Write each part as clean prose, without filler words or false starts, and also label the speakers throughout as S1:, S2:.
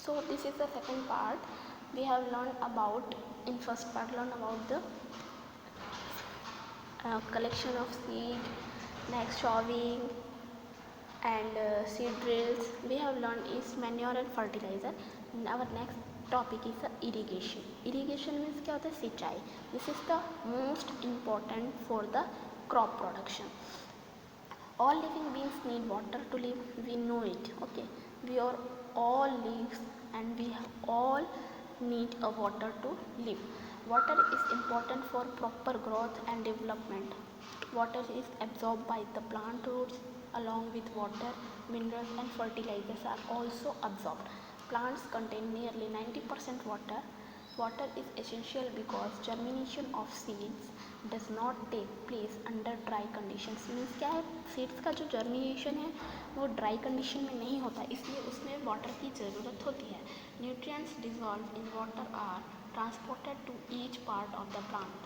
S1: So this is the second part. We have learned about, in first part, learn about the collection of seed, next sowing and seed drills. We have learned is manure and fertilizer. And our next topic is irrigation. Irrigation means क्या होता है? सिंचाई. This is the most important for the crop production. All living beings need water to live. We know it. Okay, we are all lives and we all need a water to live. Water is important for proper growth and development. Water is absorbed by the plant roots. Along with water, minerals and fertilizers are also absorbed. Plants contain nearly 90% water. Water is essential because germination of seeds does not take place under dry conditions. Means क्या है, seeds का जो germination है वो dry condition में नहीं होता, इसलिए उसमें वाटर की ज़रूरत होती है. Nutrients dissolve in water are transported to each part of the plant.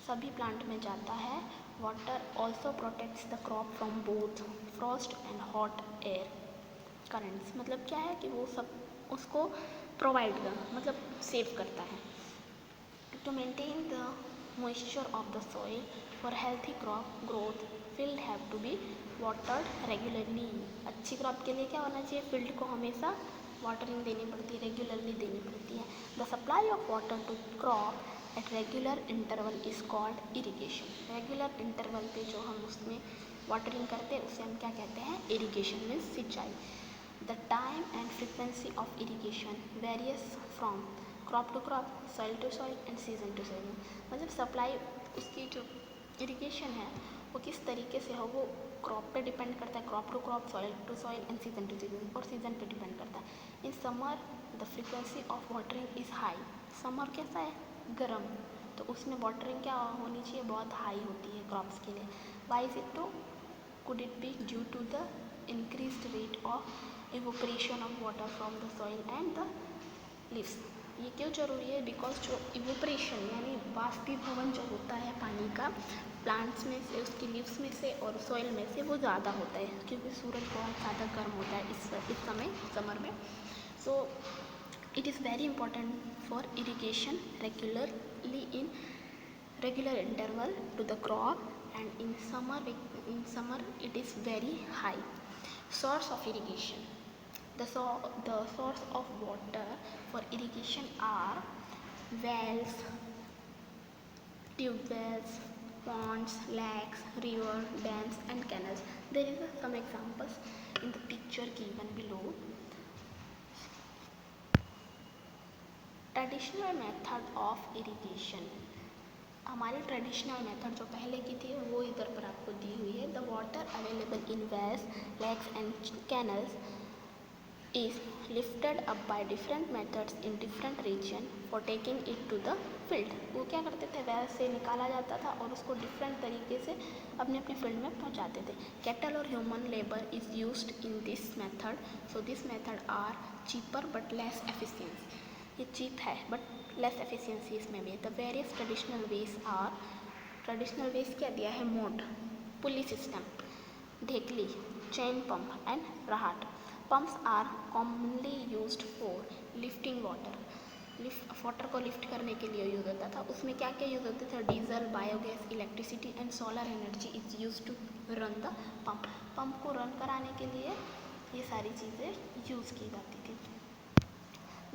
S1: सभी प्लांट में जाता है. Water also protects the crop from both frost and hot air currents. मतलब क्या है कि वो सब उसको प्रोवाइड कर, मतलब सेव करता है. To maintain the moisture of the soil for healthy crop growth, field have to be watered regularly. अच्छी क्रॉप के लिए क्या होना चाहिए? फील्ड को हमेशा वाटरिंग देनी पड़ती है, रेगुलरली देनी पड़ती है. The supply of water to crop at regular interval is called irrigation. Regular interval पे जो हम उसमें वाटरिंग करते हैं उसे हम क्या कहते हैं? इरिगेशन मीन्स सिंचाई. The time and frequency of irrigation varies from crop to crop, soil to soil and season to season. मतलब सप्लाई उसकी जो इरिगेशन है वो किस तरीके से हो वो क्रॉप पे डिपेंड करता है, crop to crop, soil to soil and season to season, और सीजन पे डिपेंड करता है. In summer the frequency of watering is high. Summer कैसा है? गर्म, तो उसमें वाटरिंग क्या होनी चाहिए? बहुत हाई होती है क्रॉप्स के लिए. Why is it? तो could it be due to the increased rate of evaporation of water from the soil and the leaves. ये क्यों ज़रूरी है? बिकॉज जो इवोपरेशन यानी बाष्पीभवन जो होता है पानी का प्लांट्स में से, उसकी लीव्स में से और सॉइल में से, वो ज़्यादा होता है क्योंकि सूरज बहुत ज़्यादा गर्म होता है इस समय समर में. So it is very important for irrigation regularly in regular interval to the crop, and in summer it is very high. Source of irrigation. The source of water for irrigation are wells, tube wells, ponds, lakes, river, dams and canals. There is some examples in the picture given below. Traditional method of irrigation. हमारी traditional method जो पहले की थी वो इधर पर आपको दी हुई है. The water available in wells, lakes and canals is lifted up by different methods in different region for taking it to the field. वो क्या करते थे? वेल से निकाला जाता था और उसको डिफरेंट तरीके से अपने अपने फील्ड में पहुंचाते थे. कैटल और human labour is used in this method. So this method are cheaper but less efficiency. ये चीप है बट लेस एफिशिएंसी इसमें भी. The various traditional ways are, traditional ways क्या दिया है? Moat, pulley system, dhekli, chain pump and rahat. Pumps are commonly used for lifting water. Water को lift करने के लिए यूज़ होता था. उसमें क्या क्या यूज़ होता था? Diesel, biogas, electricity and solar energy is use to run the pump. Pump को रन कराने के लिए ये सारी चीज़ें यूज़ की जाती थी.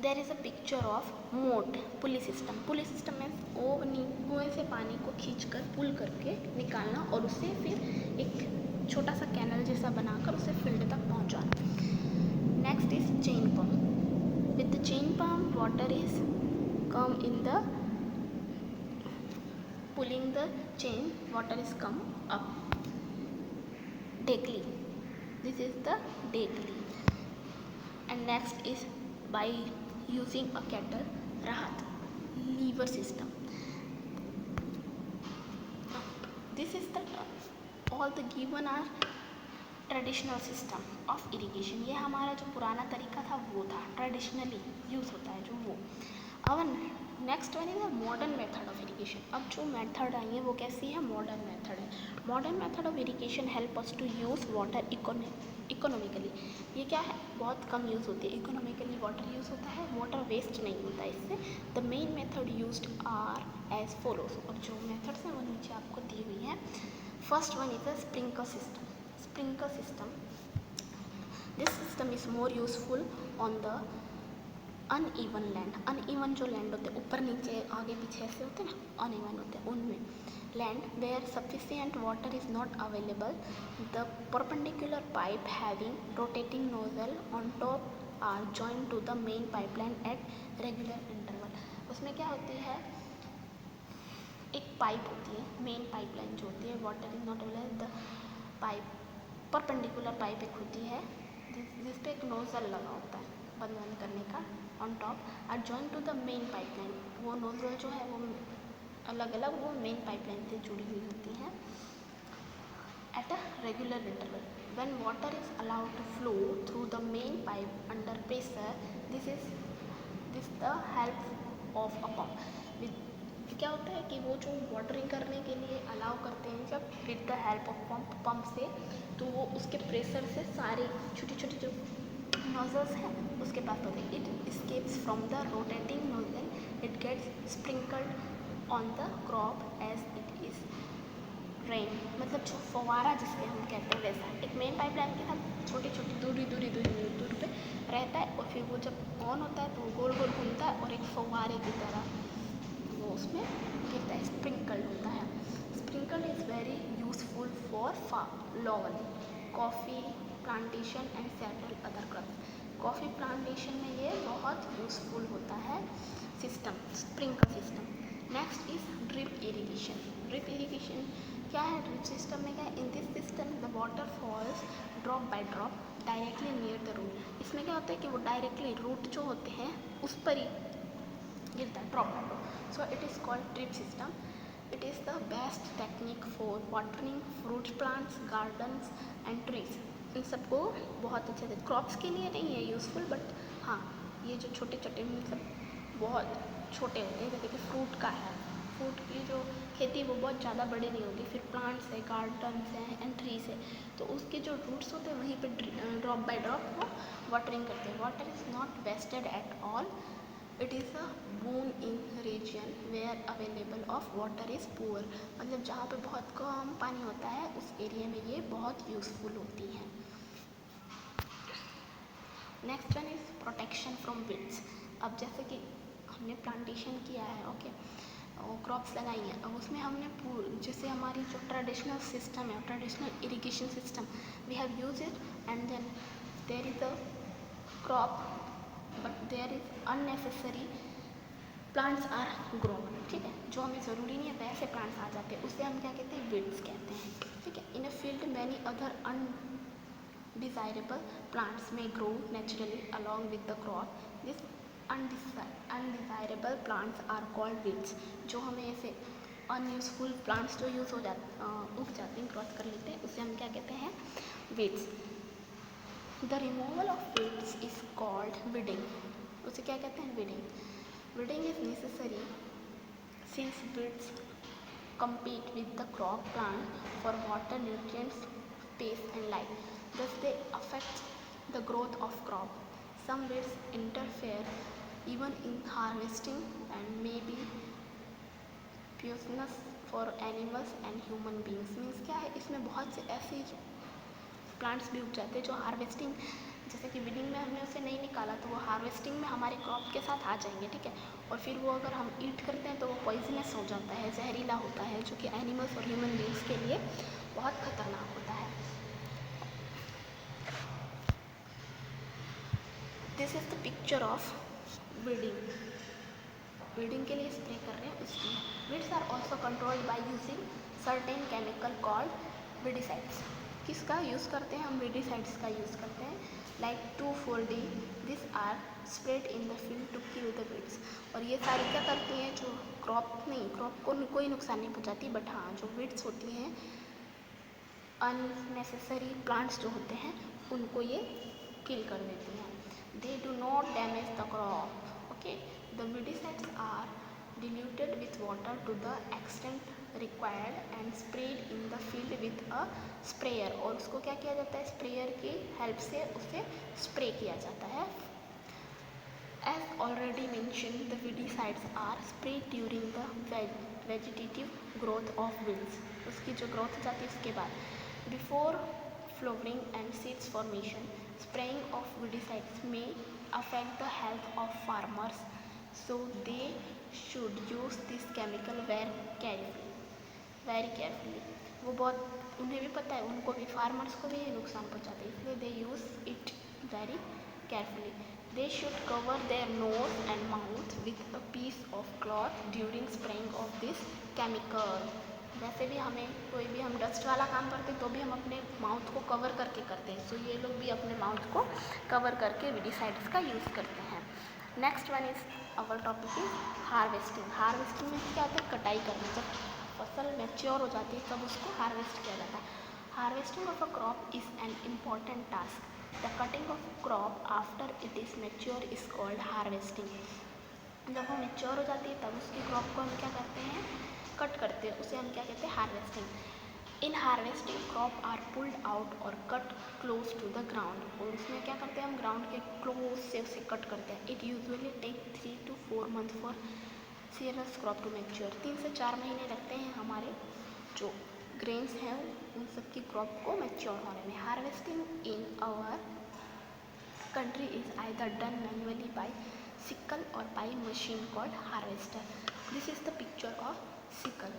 S1: There is a picture of मोट, पुली सिस्टम. पुली सिस्टम में कुएँ से पानी को खींचकर पुल करके निकालना और उससे फिर एक छोटा सा कैनल जैसा बनाकर उसे फील्ड तक पहुँचाना. Next is chain pump. With the chain pump, water is come in the pulling the chain. Water is come up. Dekli. This is the dekli. And next is by using a kettle, rahat, lever system. This is the all the given are traditional system of irrigation. ये हमारा जो पुराना तरीका था वो था, traditionally use होता है जो वो. अब next one is a modern method of irrigation. अब जो मेथड आई है वो कैसी है? मॉडर्न मेथड है. Modern method of irrigation help us to use water economically. ये क्या है, बहुत कम यूज़ होती है, इकोनॉमिकली वाटर यूज़ होता है, वाटर वेस्ट नहीं होता है इससे। The main method used are as follows, और जो मेथड्स हैं वो नीचे आपको दी हुई हैं। First one is the sprinkler system. Sprinkler system, this system is more useful on the uneven land. Uneven जो लैंड होते हैं, ऊपर नीचे आगे पीछे ऐसे होते हैं ना, अनइवन होते हैं, उनमें land where sufficient water is not available, the perpendicular pipe having rotating nozzle on top are joint to the main pipeline at regular interval. उसमें क्या होती है, एक पाइप होती है, मेन पाइपलाइन जो होती है, water is not available, the pipe perpendicular pipe एक होती है जिस पे एक नोजल लगा होता है बंद करने का, on top are joint to the main pipeline. वो नोजल जो है वो अलग अलग वो मेन पाइपलाइन से जुड़ी हुई होती हैं at a regular interval. When water is allowed to flow through the main pipe under pressure, this the help of a pump. क्या होता है कि वो जो वाटरिंग करने के लिए अलाउ करते हैं जब with the help of pump से, तो वो उसके प्रेशर से सारे छोटी छोटी जो नोजल्स हैं उसके पास होते हैं। It escapes from the rotating nozzle, it gets sprinkled on the crop as it is rain. मतलब जो फवारा जिसके हम कहते हैं वैसा, एक मेन पाइपलाइन के साथ छोटी छोटी दूरी पे रहता है, और फिर वो जब ऑन होता है तो वो गोल गोल घूमता है और एक फवारे की तरह वो उसमें गिरता है, स्प्रिंकल होता है। Sprinkle is very useful for lawn, coffee plantation and several other crops. Coffee plantation में ये बहुत यूजफुल होता है system, sprinkle system. Next is drip irrigation. Drip irrigation क्या है, ड्रिप सिस्टम में क्या है, in this system the water falls drop by drop directly near the root. इसमें क्या होता है कि वो डायरेक्टली रूट जो होते हैं उस पर ही गिरता है, drop by drop. So it is called drip system. It is the best technique for watering fruit plants, gardens and trees. इन सबको बहुत अच्छे से, क्रॉप्स के लिए नहीं है यूज़फुल, बट हाँ ये जो छोटे छोटे मतलब बहुत छोटे होते हैं, जैसे कि फ्रूट का है, फ्रूट की जो खेती वो बहुत ज़्यादा बड़ी नहीं होगी, फिर प्लांट्स है, गार्डन्स हैं एंड ट्रीज है, तो उसके जो रूट्स होते हैं वहीं पर ड्रॉप बाय ड्रॉप वो वाटरिंग करते हैं। Water is not wasted at all, it is a boon in region where available of water is poor. मतलब जहाँ पे बहुत कम पानी होता है उस एरिया में ये बहुत यूज़फुल होती हैं। Next one is protection from winds. अब जैसे कि हमने प्लांटेशन किया है, ओके, क्रॉप्स लगाई हैं, अब उसमें हमने जैसे हमारी जो ट्रेडिशनल सिस्टम है, traditional irrigation system, we have use it and then there is a crop but there is unnecessary plants are grown, ठीक है, जो हमें ज़रूरी नहीं है वैसे प्लांट्स आ जाते हैं, उसे हम क्या कहते हैं, विड्स कहते हैं, ठीक है। In a field many other undesirable plants may grow naturally along with the crop, this undesirable plants are called weeds. जो हमें ऐसे अनयूजफुल प्लांट्स जो यूज़ हो उग जाते हैं, क्रॉस कर लेते हैं, उसे हम क्या कहते हैं, weeds. The removal of weeds is called weeding। उसे क्या कहते हैं, weeding। weeding is necessary since weeds compete with the crop plant for water, nutrients, space and light. Thus they affect the growth of crop. Some weeds interfere even in harvesting and may be poisonous for animals and human beings। Means क्या है, इसमें बहुत से ऐसी plants भी उग जाते हैं जो हार्वेस्टिंग, जैसे कि विडिंग में हमने उसे नहीं निकाला तो वो हार्वेस्टिंग में हमारे क्रॉप के साथ आ जाएंगे, ठीक है, और फिर वो अगर हम ईट करते हैं तो वो पॉइजनस हो जाता है, जहरीला होता है, जो कि एनिमल्स और ह्यूमन बींग्स के लिए बहुत खतरनाक होता है। This is the picture of weeding. Weeding के लिए स्प्रे कर रहे हैं उसकी। Weeds are also controlled by using certain chemical called weedicides. किसका यूज़ करते हैं हम, विडिसाइड्स का यूज़ करते हैं, like 2,4-D, this are spread in the field to kill the weeds. और ये सारी क्या करती हैं, जो क्रॉप को कोई नुकसान नहीं पहुँचाती, बट हाँ जो विड्स होती हैं, अननेसेसरी प्लांट्स जो होते हैं उनको ये किल कर देती हैं। They do not damage the crop, okay. The weedicides are diluted with water to the extent required and sprayed in the field with a sprayer, और उसको क्या किया जाता है, स्प्रेयर की हेल्प से उसे स्प्रे किया जाता है. As already mentioned, the weedicides are sprayed during the vegetative growth of weeds. उसकी जो ग्रोथ हो जाती है उसके बाद. Before flowering and seeds formation, spraying of weedicides may affect the health of farmers, so they should use this chemical very carefully. वो बहुत उन्हें भी पता है, उनको भी, फार्मर्स को भी ये नुकसान पहुँचाते हैं, इसलिए they use it very carefully. They should cover their nose and mouth with a piece of cloth during spraying of this chemical. वैसे भी हमें कोई भी हम डस्ट वाला काम करते हैं तो भी हम अपने माउथ को कवर करके करते हैं, सो ये लोग भी अपने माउथ को कवर करके वीडिसाइड्स का यूज़ करते हैं. Next one is our topic is harvesting. Harvesting में क्या होता है, कटाई करना. जब फसल मैच्योर हो जाती है तब उसको हार्वेस्ट किया जाता है. Harvesting of a crop is an important task. The cutting of crop after it is mature is called harvesting. जब वो मैच्योर हो जाती है तब उसकी क्रॉप को हम क्या करते हैं, कट करते हैं, उसे हम क्या कहते हैं, harvesting. In harvesting crop are pulled out और cut close to the ground. और उसमें क्या करते हैं, हम ग्राउंड के क्लोज से उसे कट करते हैं. It usually take 3 to 4 months for serious crop to mature. 3 से 4 महीने लगते हैं हमारे जो ग्रेन्स हैं उन सब की क्रॉप को मैच्योर होने में. Harvesting in our country is either done manually by sickle or by machine called harvester. This is the picture of sickle.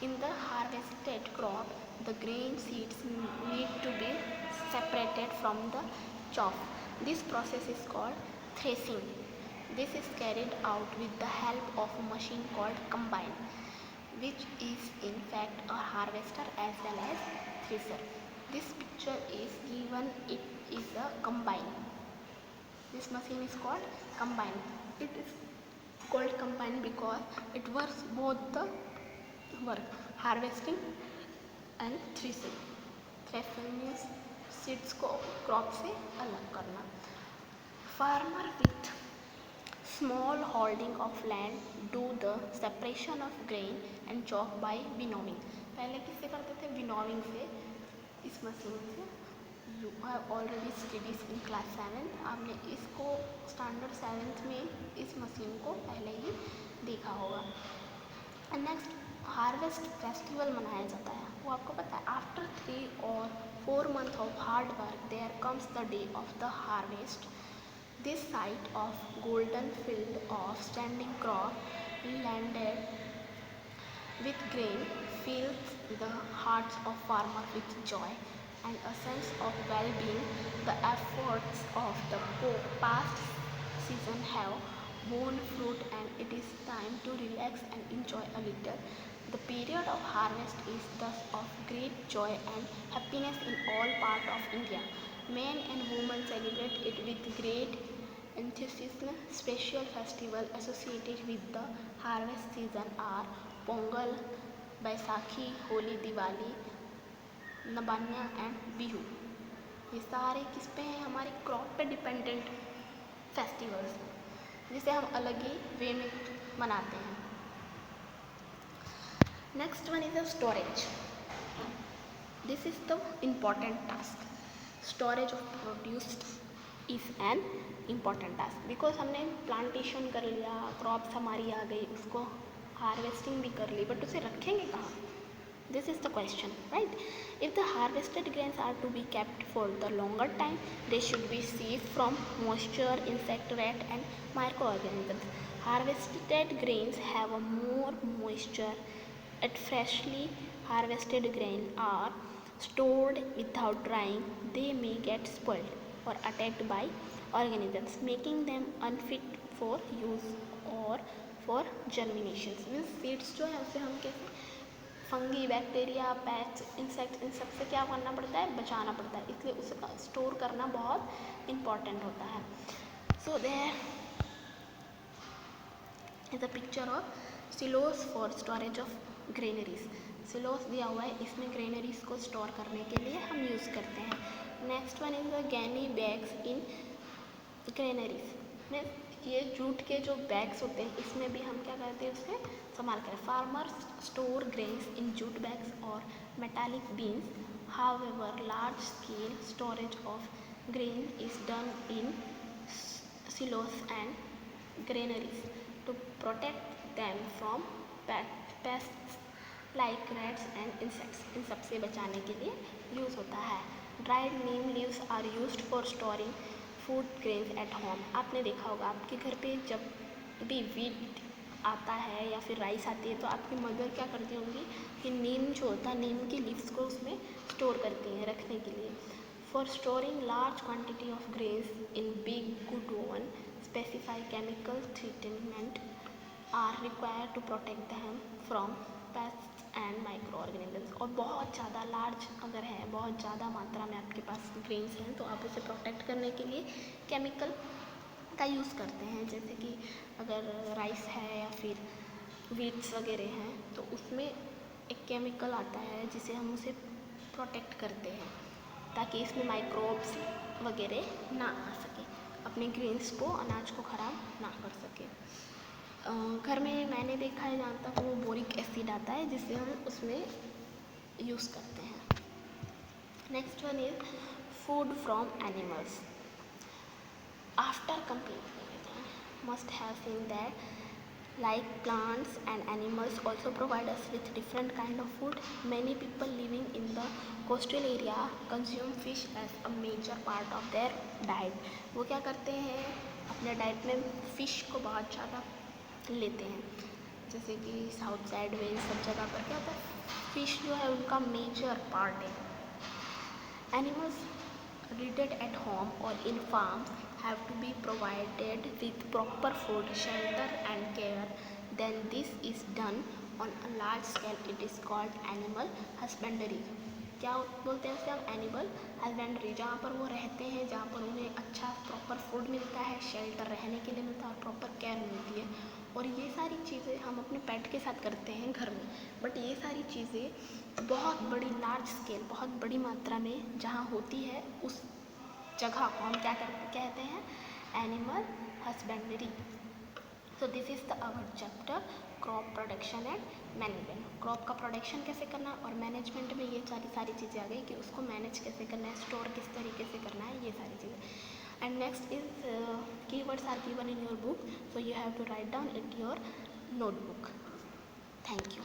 S1: In the harvested crop, the grain seeds need to be separated from the chaff. This process is called threshing. This is carried out with the help of a machine called combine, which is in fact a harvester as well as thresher. This picture is given, it is a combine. This machine is called combine. It is called combine because it works both the work, harvesting and threshing. Threshing means seeds को crop से अलग करना. Farmer with small holding of land do the separation of grain and chalk by winnowing. पहले किससे करते थे, winnowing से, इस मशीन से. You have already studies in class 7. आपने इसको स्टैंडर्ड 7th में इस मशीन को पहले ही देखा होगा. नेक्स्ट हार्वेस्ट फेस्टिवल मनाया जाता है, वो आपको पता है. After 3 or 4 months of hard work there comes the day of the harvest. This sight of golden field of standing crop landed with grain fills the hearts of farmers with joy and a sense of well-being. The efforts of the past season have borne fruit and it is time to relax and enjoy a little. The period of harvest is thus of great joy and happiness in all parts of India. Men and women celebrate it with great enthusiasm. Special festivals associated with the harvest season are Pongal, Baisakhi, Holi, Diwali, Nabanna and Bihu. ये सारे किस पे हैं, हमारी crop पे dependent festivals हैं जिसे हम अलग ही वे में मनाते हैं. Next one is the storage. This is the important task. Storage of produced is an important task because हमने प्लांटेशन कर लिया, क्रॉप्स हमारी आ गई, उसको हार्वेस्टिंग भी कर ली, बट उसे रखेंगे कहाँ? This is the question, right? If the harvested grains are to be kept for the longer time, they should be safe from moisture, insect, rat and micro organisms. Harvested grains have a more moisture. At freshly harvested grain are stored without drying, they may get spoiled or attacked by organisms, making them unfit for use or for germination. Means seeds जो है उसे हम कैसे fungi, bacteria, patch, insect, इन सब से क्या करना पड़ता है, बचाना पड़ता है. इसलिए उसे स्टोर करना बहुत इम्पॉर्टेंट होता है. So there is a picture of silos for storage of granaries. Silos दिया हुआ है, इसमें ग्रेनरीज को स्टोर करने के लिए हम यूज़ करते हैं. Next one is the Giani bags in granaries. ये जूट के जो बैग्स होते हैं इसमें भी हम क्या करते हैं, उससे संभाल कर। Farmers store grains in jute bags और metallic bins. However, large scale storage of grain is done in silos and granaries to protect them from pests like rats and insects. इन सबसे बचाने के लिए यूज़ होता है. Dried neem leaves are used for storing food grains at home. आपने देखा होगा आपके घर पे जब भी वीट आता है या फिर राइस आती है तो आपकी मदर क्या करती होंगी कि नीम जो होता है, नीम की लीव्स को उसमें स्टोर करती हैं रखने के लिए. For storing large quantity of grains in big godown specify chemical treatment are required to protect them from pests and micro organisms. और बहुत ज़्यादा लार्ज अगर है, बहुत ज़्यादा मात्रा में आपके पास ग्रेन्स हैं तो आप उसे प्रोटेक्ट करने के लिए केमिकल का यूज़ करते हैं. जैसे कि अगर राइस है या फिर वीट्स वगैरह हैं तो उसमें एक केमिकल आता है जिसे हम उसे प्रोटेक्ट करते हैं ताकि इसमें माइक्रोब्स वगैरह ना आ सके, अपने ग्रेन्स को, अनाज को ख़राब ना कर सके. घर में मैंने देखा है जहाँ तक वो बोरिक एसिड आता है जिससे हम उसमें यूज़ करते हैं. Next one is food from animals. After completing, must have seen that like plants and animals also provide us with different kind of food. Many people living in the coastal area consume fish as a major part of their diet. वो क्या करते हैं अपने diet में fish को बहुत ज़्यादा लेते हैं. जैसे कि साउथ साइड में सब जगह पर क्या होता है, फ़िश जो है उनका मेजर पार्ट है. Animals breeded at home or in farms have to be provided with proper food, shelter and care. Then this is done on a large scale. It is called animal husbandry. क्या बोलते हैं उसे हम? Animal husbandry. जहाँ पर वो रहते हैं, जहाँ पर उन्हें अच्छा प्रॉपर फूड मिलता है, शेल्टर रहने के लिए मिलता है और प्रॉपर केयर मिलती है. और ये सारी चीज़ें हम अपने पेट के साथ करते हैं घर में. बट ये सारी चीज़ें बहुत बड़ी लार्ज स्केल, बहुत बड़ी मात्रा में जहाँ होती है उस जगह को हम क्या कहते हैं? Animal husbandry. So this is the our chapter crop production and management. Crop का प्रोडक्शन कैसे करना और मैनेजमेंट में ये सारी चीज़ें आ गई कि उसको मैनेज कैसे करना है, स्टोर किस तरीके से करना है, ये सारी चीज़ें. And next is keywords are given in your book, so you have to write down it your notebook. Thank you.